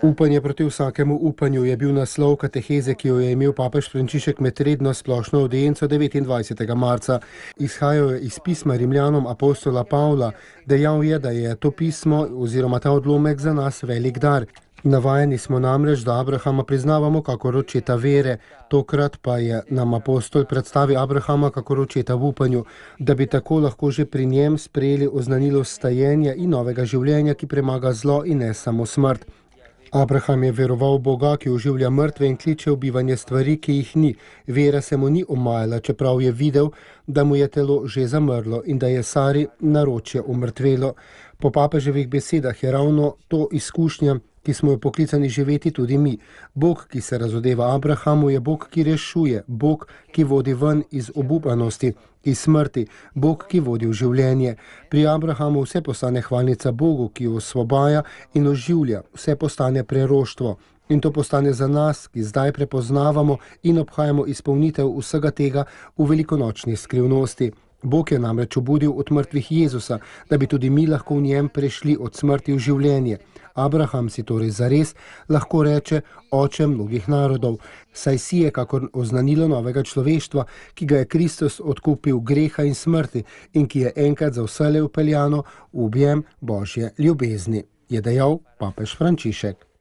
Upanje proti vsakemu upanju je bil naslov kateheze, ki jo je imel papež Frančišek med redno splošno avdienco 29. marca. Izhajajo iz pisma Rimljanom apostola Pavla. Dejal je, da je to pismo oziroma ta odlomek za nas velik dar. Navajeni smo namreč, da Abrahama priznavamo kakor očeta vere. Tokrat pa je nam apostol predstavi Abrahama kakor očeta v upanju, da bi tako lahko že pri njem sprejeli oznanilo stajenja in novega življenja, ki premaga zlo in ne samo smrt. Abraham je veroval Boga, ki oživlja mrtve in kliče v bivanje stvari, ki jih ni. Vera se mu ni omajala, čeprav je videl, da mu je telo že zamrlo in da je Sari naročje umrtvelo. Po papeževih besedah je ravno to izkušnja, ki smo jo poklicani živeti tudi mi. Bog, ki se razodeva Abrahamu, je Bog, ki rešuje, Bog, ki vodi ven iz obupanosti, iz smrti, Bog, ki vodi v življenje. Pri Abrahamu vse postane hvalnica Bogu, ki osvobaja in oživlja, vse postane preroštvo. In to postane za nas, ki zdaj prepoznavamo in obhajamo izpolnitev vsega tega v velikonočni skrivnosti. Bog je namreč obudil od mrtvih Jezusa, da bi tudi mi lahko v njem prešli od smrti v življenje. Abraham si torej zares lahko reče oče mnogih narodov, saj si je kakor oznanilo novega človeštva, ki ga je Kristus odkupil greha in smrti in ki je enkrat za vselej vpeljano v objem Božje ljubezni, je dejal papež Frančišek.